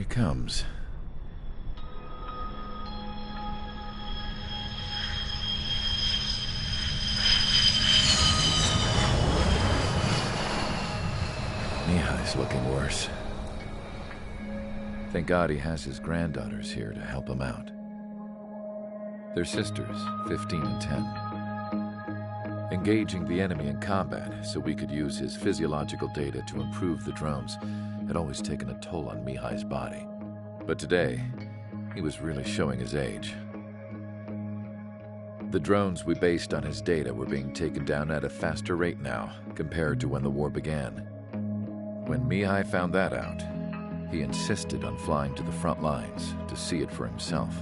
comes. Mihai's looking worse. Thank God he has his granddaughters here to help him out. They're sisters, 15 and 10. Engaging the enemy in combat so we could use his physiological data to improve the drones had always taken a toll on Mihai's body. But today, he was really showing his age. The drones we based on his data were being taken down at a faster rate now compared to when the war began. When Mihai found that out, he insisted on flying to the front lines to see it for himself.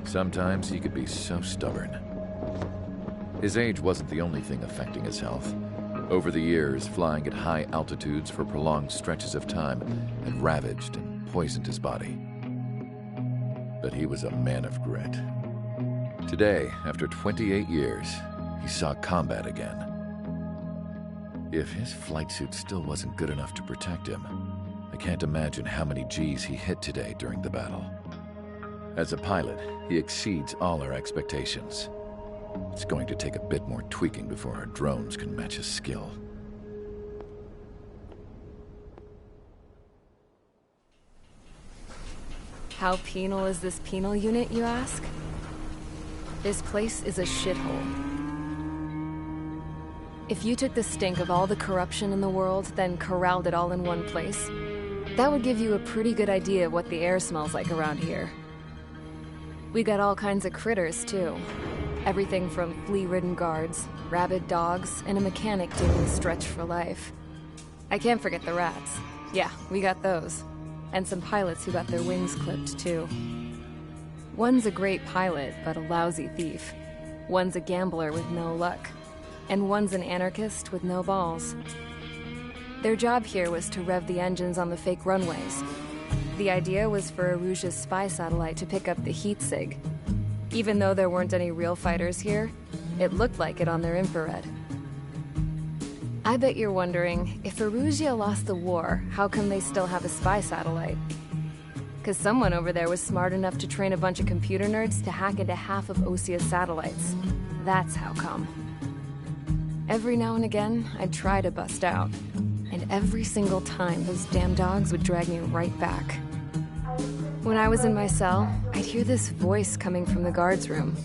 Sometimes he could be so stubborn. His age wasn't the only thing affecting his health. Over the years, flying at high altitudes for prolonged stretches of time had ravaged and poisoned his body. But he was a man of grit. Today, after 28 years, he saw combat again. If his flight suit still wasn't good enough to protect him, I can't imagine how many Gs he hit today during the battle. As a pilot, he exceeds all our expectations. It's going to take a bit more tweaking before our drones can match his skill. How penal is this penal unit, you ask? This place is a shithole. If you took the stink of all the corruption in the world, then corralled it all in one place, that would give you a pretty good idea of what the air smells like around here. We got all kinds of critters, too. Everything from flea-ridden guards, rabid dogs, and a mechanic doing the stretch for life. I can't forget the rats. Yeah, we got those. And some pilots who got their wings clipped, too. One's a great pilot, but a lousy thief. One's a gambler with no luck. And one's an anarchist with no balls. Their job here was to rev the engines on the fake runways. The idea was for Aruja's spy satellite to pick up the heat sig. Even though there weren't any real fighters here, it looked like it on their infrared. I bet you're wondering, if Aruja lost the war, how come they still have a spy satellite? 'Cause someone over there was smart enough to train a bunch of computer nerds to hack into half of Osia's satellites. That's how come. Every now and again, I'd try to bust out. And every single time, those damn dogs would drag me right back. When I was in my cell, I'd hear this voice coming from the guards room.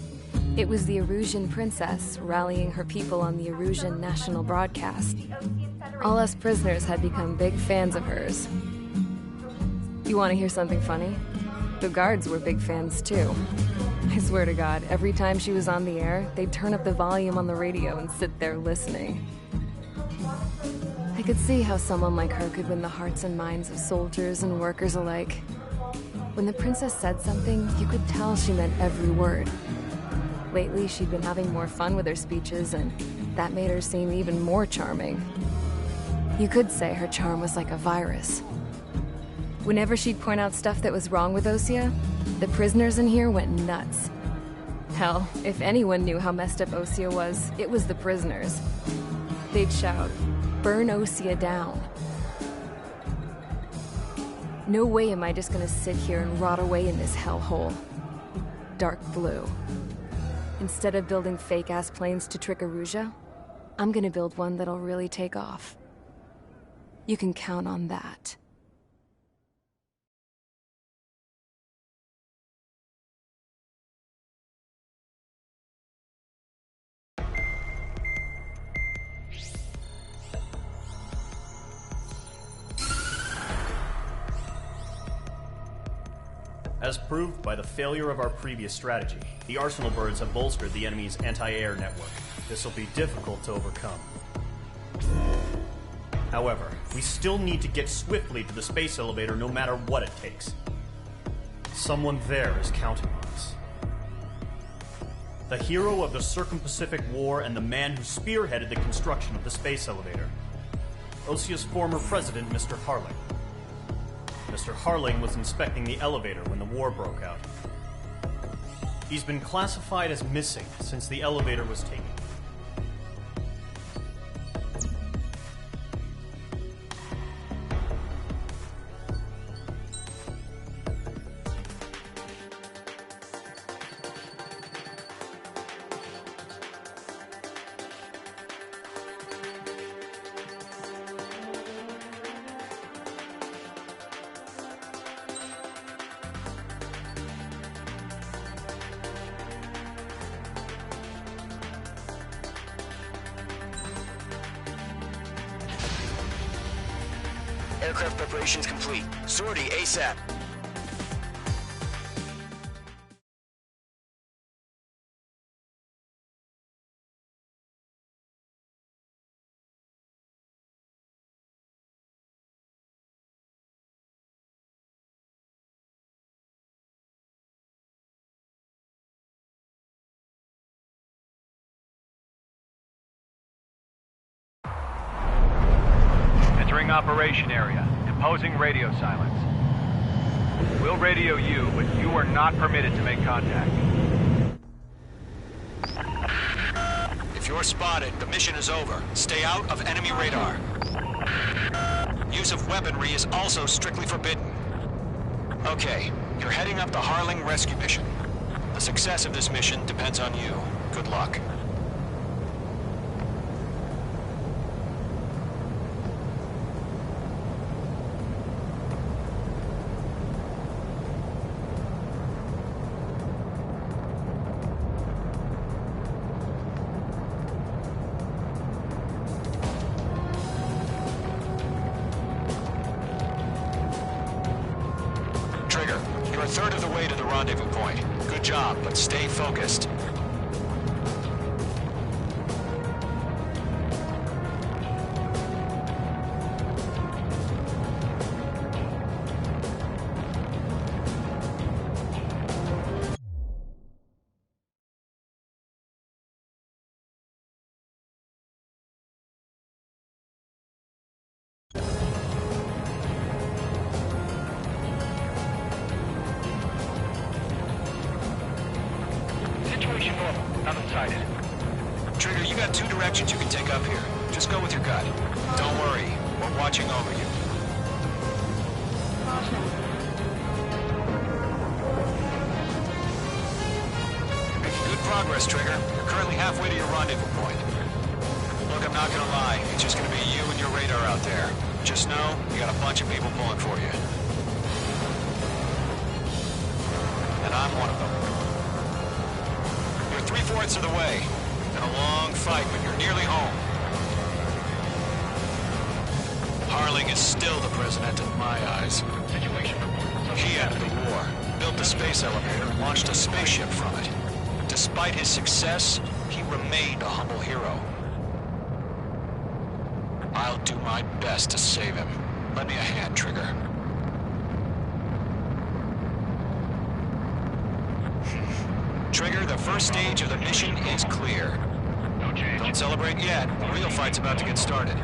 It was the Erusian princess rallying her people on the Erusian national broadcast. All us prisoners had become big fans of hers. You want to hear something funny? The guards were big fans too. I swear to God, every time she was on the air, they'd turn up the volume on the radio and sit there listening. I could see how someone like her could win the hearts and minds of soldiers and workers alike. When the princess said something, you could tell she meant every word. Lately, she'd been having more fun with her speeches, and that made her seem even more charming. You could say her charm was like a virus. Whenever she'd point out stuff that was wrong with Osia, the prisoners in here went nuts. Hell, if anyone knew how messed up Osia was, it was the prisoners. They'd shout, "Burn Osia down." No way am I just gonna sit here and rot away in this hellhole. Dark blue. Instead of building fake-ass planes to trick Aruja, I'm gonna build one that'll really take off. You can count on that. As proved by the failure of our previous strategy, the Arsenal birds have bolstered the enemy's anti-air network. This will be difficult to overcome. However, we still need to get swiftly to the space elevator no matter what it takes. Someone there is counting on us. The hero of the Circum-Pacific War and the man who spearheaded the construction of the space elevator. Osia's former president, Mr. Harling. Mr. Harling was inspecting the elevator when the war broke out. He's been classified as missing since the elevator was taken. Aircraft preparations complete. Sortie ASAP. Entering operation area. Imposing radio silence. We'll radio you, but you are not permitted to make contact. If you're spotted, the mission is over. Stay out of enemy radar. Use of weaponry is also strictly forbidden. Okay, you're heading up the Harling rescue mission. The success of this mission depends on you. Good luck. You're a third of the way to the rendezvous point. Good job, but stay focused. Nothing sighted. Trigger, you got two directions you can take up here. Just go with your gut. Don't worry, we're watching over you. You're making good progress, Trigger. You're currently halfway to your rendezvous point. Look, I'm not gonna lie. It's just gonna be you and your radar out there. Just know, you got a bunch of people pulling for you. And I'm one of them. You're 3/4 of the way. Been a long fight, but you're nearly home. Harling is still the president in my eyes. He ended the war, built the space elevator, and launched a spaceship from it. Despite his success, he remained a humble hero. I'll do my best to save him. Lend me a hand, Trigger. Trigger, the first stage of the mission is clear. No change. Don't celebrate yet. The real fight's about to get started.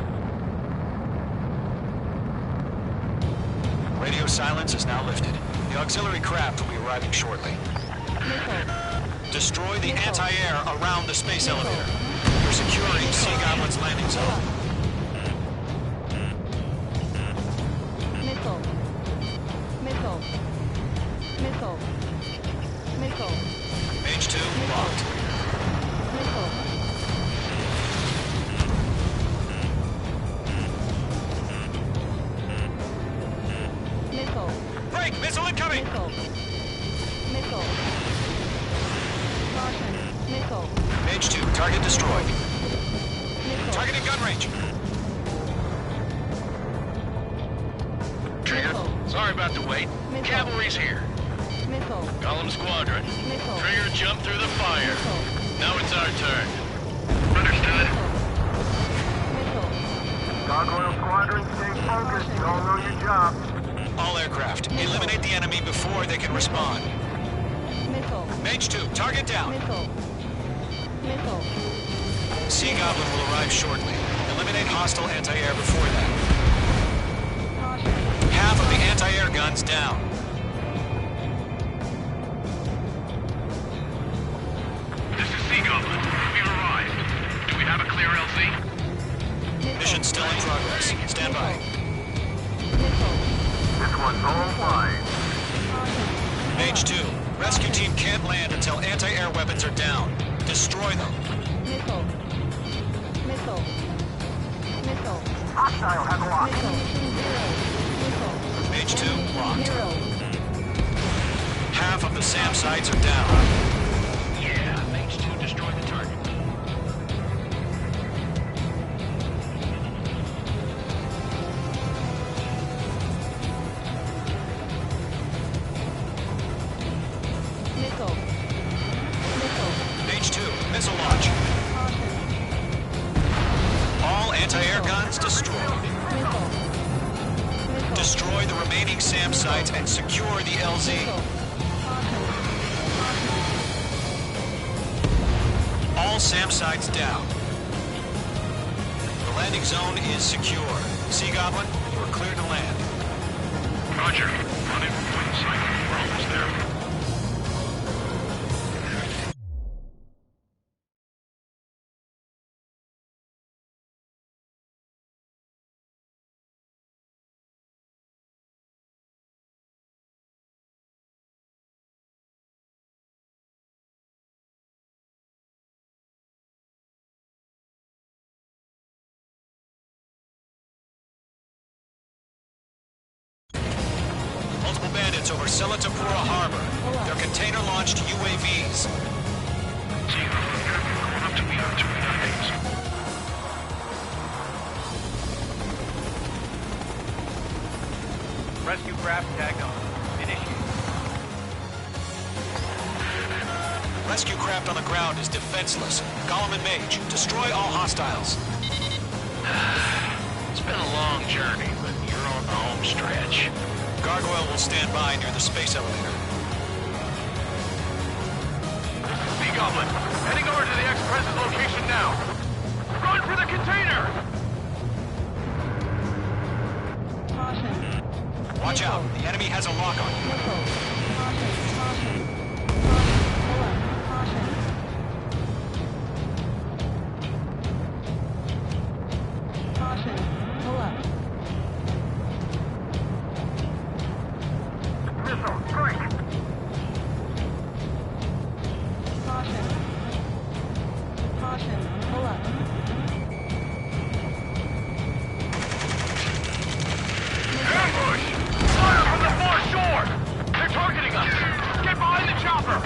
Radio silence is now lifted. The auxiliary craft will be arriving shortly. Destroy the anti-air around the space elevator. You're securing Sea Goblin's landing zone. Missile. Missile. Missile. Missile. Mage 2, locked. Missile. Missile. Break! Missile incoming! Missile. Missile. Caution. Missile. Mage 2, target destroyed. Missile. Targeting gun range. Trigger, Missile. sorry about the wait. Missile. Cavalry's here. Missile. Column Squadron. Missile. Trigger jumped through the fire. Missile. Now it's our turn. Understood. Missile. Gargoyle Squadron, stay focused. You all know your job. All aircraft, eliminate the enemy before they can respond. Missile. Mage 2, target down. Missile. Missile. Sea Goblin will arrive shortly. Eliminate hostile anti-air before that. Caution. Half of the anti-air guns down. This is Sea Goblin. We arrived. Do we have a clear LZ? Missile. Mission still in progress. Stand by. Missile. This one's all fine. Caution. Mage 2, rescue team can't land until anti-air weapons are down. Destroy them. Missile. Missile. Missile. Hostile have a lock. Missile. Zero. Missile. Mage 2, locked. Zero. Half of the SAM sites are down. Yeah, Mage 2 destroyed the target. missile launch. Caution. All anti-air guns destroyed. Missile. Missile. Destroy the remaining SAM sites and secure the LZ. Missile. Caution. All SAM sites down. The landing zone is secure. Sea Goblin, you are cleared to land. Roger. Running from point sight. We're almost there. Multiple bandits over Selatapura Harbor. They're container-launched UAVs. See, going up to me on 2 days. Rescue craft tagged on. Initiate. Rescue craft on the ground is defenseless. Gollum and Mage, destroy all hostiles. It's been a long journey, but you're on the home stretch. Gargoyle will stand by near the space elevator. Sea Goblin, heading over to the ex-President location now. Run for the container! Caution. Watch out, the enemy has a lock on you. Missile. Caution. Caution. Caution. Caution. Pull up. Missile, strike! Caution. Caution. Pull up. Ambush! Fire from the far shore! They're targeting us! Get behind the chopper!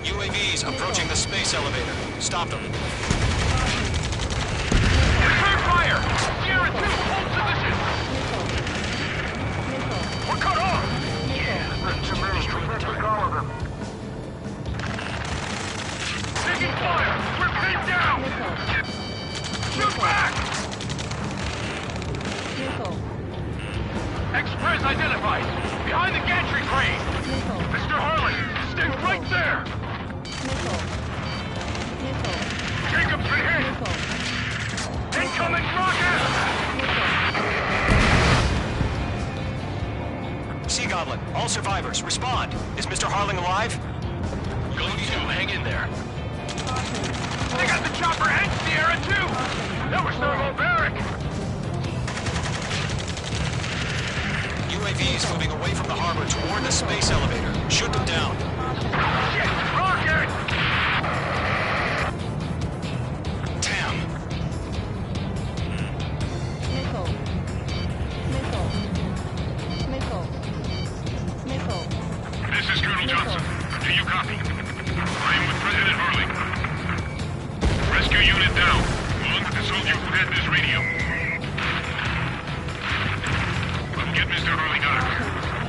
UAVs approaching the space elevator. Stop them. Return fire! Sierra 2, hold position! Missile. Missile. We're cut off! Mr. Mage, we took all of them. Taking fire! We're pinned down! Missile. Shoot back! Missile. Express identified! Behind the gantry crane! Missile. Mr. Harley, stay right there! Missile. Missile. Jacob's been hit! Missile. Incoming rocket! Sea Goblin, all survivors, respond. Is Mr. Harling alive? Going to, hang in there. They got the chopper and Sierra too! That was thermobaric! UAVs moving away from the harbor toward the space elevator. Shoot them down. Shit! Rocket! Damn. Missile. Missile. Missile. Missile. This is Colonel Johnson. Do you copy? I am with President Harley. Rescue unit down. Along with the soldier who had this radio. We'll get Mr. Harley down.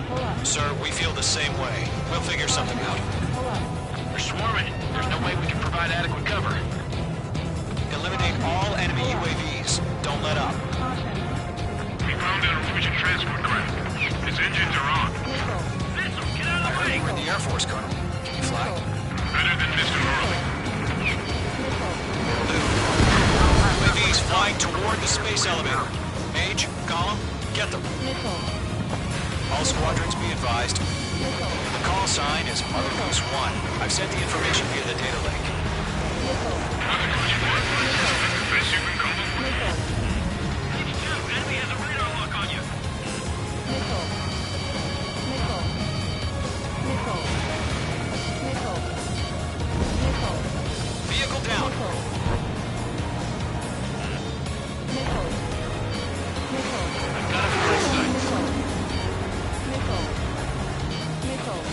Pull up. Sir, we feel the same way. We'll figure something out. Pull up. They're swarming. There's no way we can provide adequate cover. Eliminate all enemy UAVs. Don't let up. Caution. We found a Norwegian transport craft. Its engines are on. Missile. Missile, get out of the way! You're in the Air Force, Colonel. Can you fly? Better than Mr. Harley. Missile. UAVs flying toward the space elevator. Mage, Gollum, get them. Missile. All squadrons be advised. Missile. The call sign is Argus 1. I've sent the information via the data link. Missile. Best you can call them. Missile. Enemy has a radar lock on you. Missile. Missile. Missile. Missile. Missile. Vehicle down. Missile. Missile. Missile. Got a flight sight. Missile. Missile. Missile.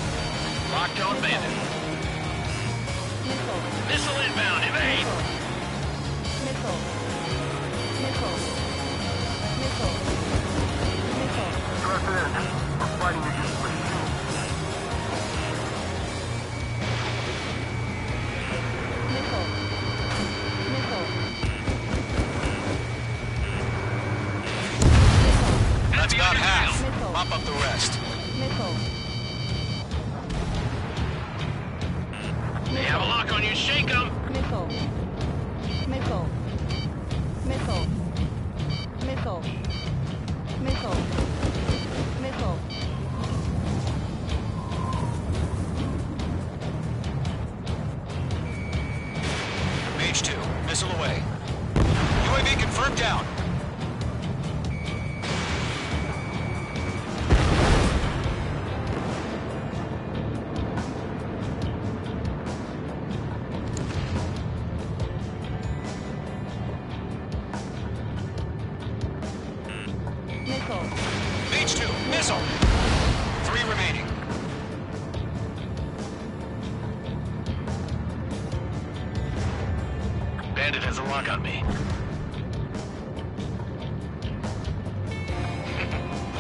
Locked on bandit. Missile. Missile inbound. Evade. Missile. Missile. Missile. Missile. President, we're fighting against machines. Missile away. UAV confirmed down. Missile. Mage 2, missile. 3 remaining. Bandit has a lock on me.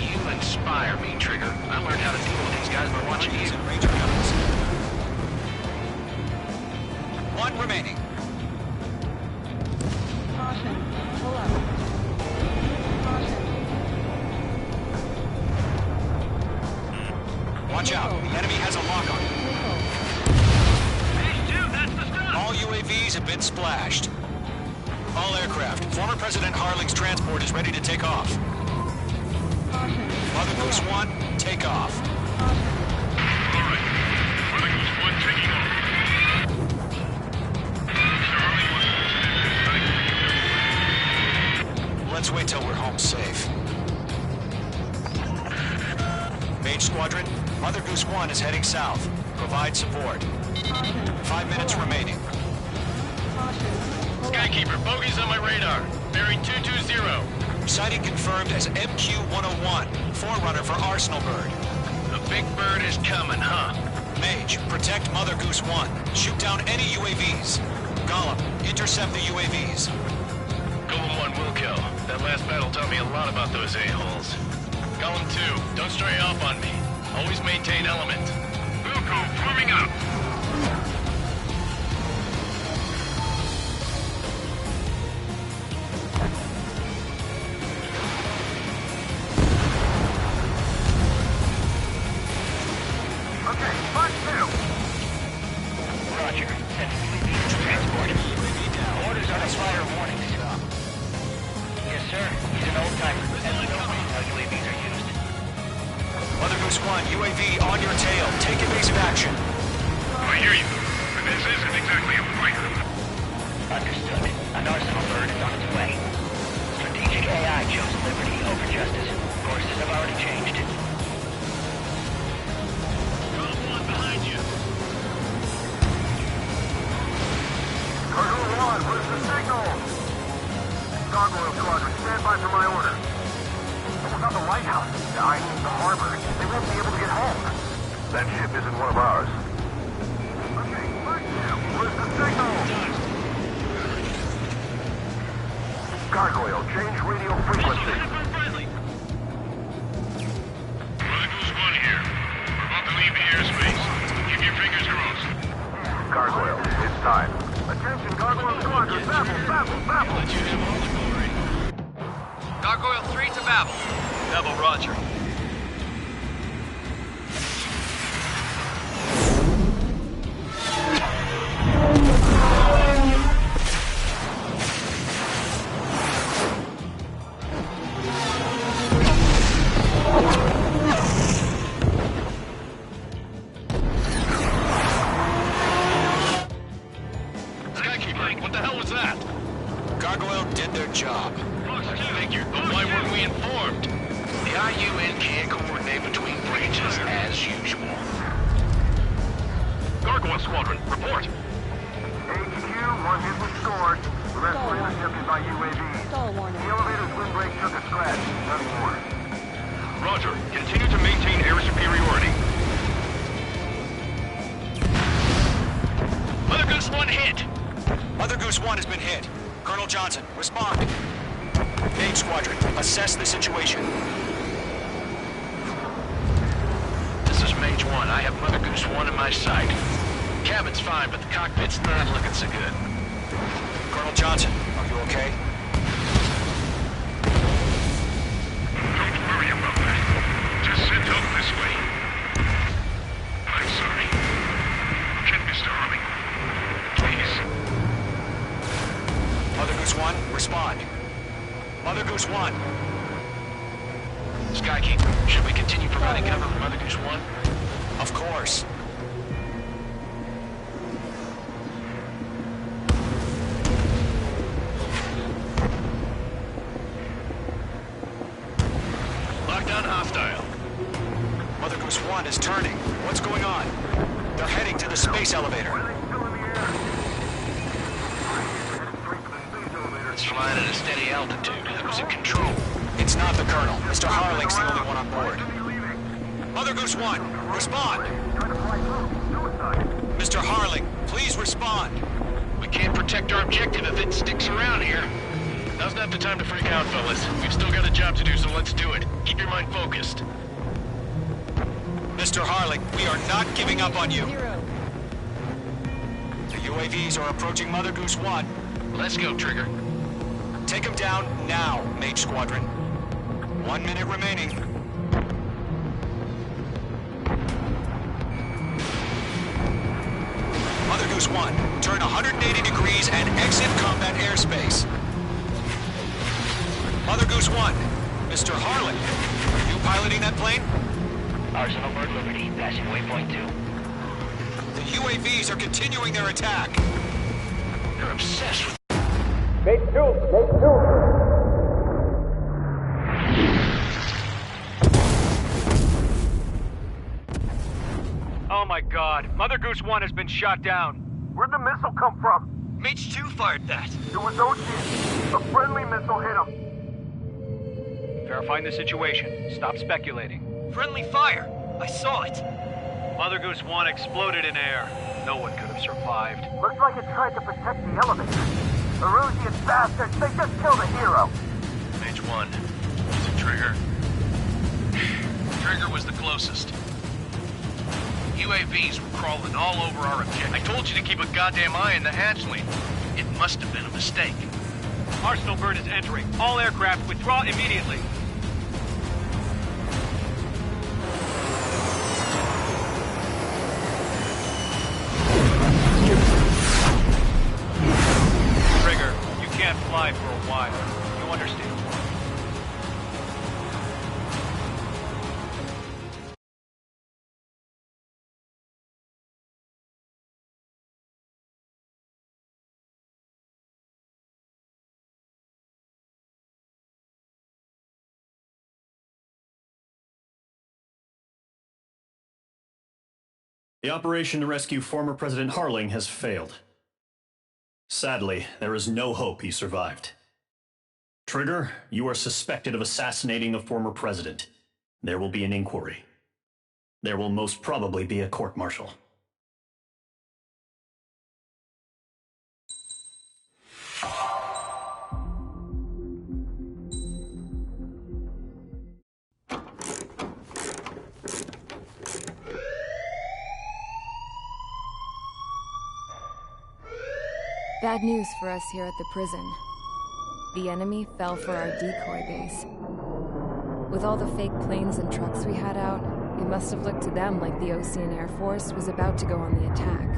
You inspire me, Trigger. I learned how to deal with these guys by watching you. Ranger guns. 1 remaining. Caution. Pull up. Caution. Watch out. The enemy has a lock on you. Missile. All UAVs have been splashed. All aircraft. Former President Harling's transport is ready to take off. Caution. Mother Goose 1, take off. Caution. All right. Mother Goose 1 taking off. Mr. Harley wants to Let's wait till we're home safe. Mage Squadron, Mother Goose 1 is heading south. Provide support. 5 minutes remaining. Skykeeper, bogeys on my radar. Bearing 220. Sighting confirmed as MQ-101, forerunner for Arsenal Bird. The big bird is coming, huh? Mage, protect Mother Goose 1. Shoot down any UAVs. Gollum, intercept the UAVs. Golem 1 will kill. That last battle taught me a lot about those a-holes. Golem 2, don't stray off on me. Always maintain element. Wilco, forming up. Okay, part 2. Roger. Transport. Orders on his fire warning. Yes, sir. He's an old-timer. Has no idea how UAVs are used. Mother Goose 1, UAV on your tail. Take evasive action. I hear you. But this isn't exactly a fighter. Understood. An Arsenal bird is on its way. Strategic AI chose liberty over justice. Courses have already changed. Golem 1 behind you. Cargo 1, where's the signal? Gargoyle Squadron, stand by for my order. What about the lighthouse? I mean the harbor. They won't be able to get home. That ship isn't one of ours. Okay, first now, where's the signal? Gargoyle, change radio frequency. Mother Goose 1 here. We're about to leave the airspace. Keep your fingers crossed. Gargoyle, it's time. Attention, Gargoyle Squadron, Babel! Let you have all the glory. Gargoyle 3 to Babel. Double Roger. Skykeeper, what the hell was that? Gargoyle did their job. I figured, but why weren't we informed? The IUN can't coordinate between branches as usual. Gargoyle Squadron, report. HQ, 1 hit was scored. The rest were intercepted by UAV. Stall warning. The elevator's windbreak took a scratch. Nothing more. Roger. Continue to maintain air superiority. Mother Goose 1 hit! Mother Goose 1 has been hit. Colonel Johnson, respond. Mage Squadron, assess the situation. This is Mage 1. I have Mother Goose 1 in my sight. Cabin's fine, but the cockpit's not looking so good. Colonel Johnson, are you okay? Don't worry about that. Just send help this way. I'm sorry. Get Mr. Harley. Please. Mother Goose 1, respond. Mother Goose 1. Skykeeper, should we continue providing cover for Mother Goose 1? Of course. space elevator. It's flying at a steady altitude. Who's in control? It's not the Colonel. Mr. Harling's the only one on board. Mother Goose 1, respond! Mr. Harling, please respond. We can't protect our objective if it sticks around here. Now's not the time to freak out, fellas. We've still got a job to do, so let's do it. Keep your mind focused. Mr. Harling, we are not giving up on you. The UAVs are approaching Mother Goose 1. Let's go, Trigger. Take them down now, Mage Squadron. 1 minute remaining. Mother Goose 1, turn 180 degrees and exit combat airspace. Mother Goose 1, Mr. Harling, are you piloting that plane? Arsenal Bird Liberty, passing waypoint 2. The UAVs are continuing their attack. They're obsessed with... Oh my god, Mother Goose 1 has been shot down. Where'd the missile come from? Mage 2 fired that. It was Ocean. A friendly missile hit him. Verifying the situation. Stop speculating. Friendly fire. I saw it. Mother Goose 1 exploded in air. No one could have survived. Looks like it tried to protect the elevator. The Erusian bastards, they just killed a hero. Mage 1. Is it Trigger? Trigger was the closest. UAVs were crawling all over our objective. I told you to keep a goddamn eye on the hatchling. It must have been a mistake. Arsenal Bird is entering. All aircraft withdraw immediately. Trigger, you can't fly for a while. You understand? The operation to rescue former President Harling has failed. Sadly, there is no hope he survived. Trigger, you are suspected of assassinating a former president. There will be an inquiry. There will most probably be a court-martial. Bad news for us here at the prison. The enemy fell for our decoy base. With all the fake planes and trucks we had out, it must have looked to them like the Ocean Air Force was about to go on the attack.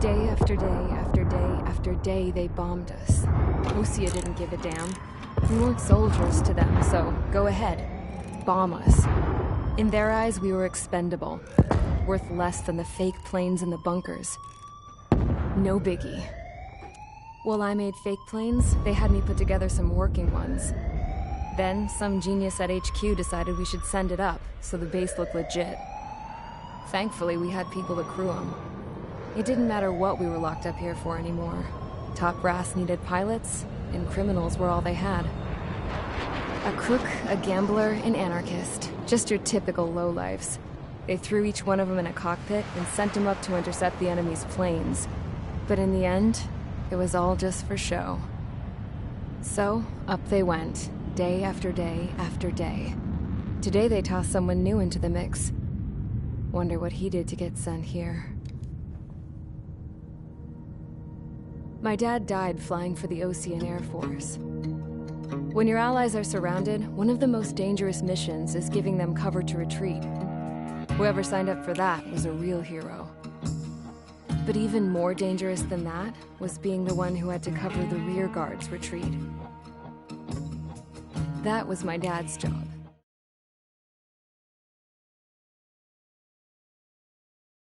Day after day after day after day, they bombed us. Osia didn't give a damn. We weren't soldiers to them, so go ahead. Bomb us. In their eyes, we were expendable. Worth less than the fake planes in the bunkers. No biggie. While I made fake planes, they had me put together some working ones. Then, some genius at HQ decided we should send it up, so the base looked legit. Thankfully, we had people to crew them. It didn't matter what we were locked up here for anymore. Top brass needed pilots, and criminals were all they had. A crook, a gambler, an anarchist. Just your typical lowlifes. They threw each one of them in a cockpit and sent them up to intercept the enemy's planes. But in the end, it was all just for show. So, up they went, day after day after day. Today they tossed someone new into the mix. Wonder what he did to get sent here. My dad died flying for the Ocean Air Force. When your allies are surrounded, one of the most dangerous missions is giving them cover to retreat. Whoever signed up for that was a real hero. But even more dangerous than that was being the one who had to cover the rear guard's retreat. That was my dad's job.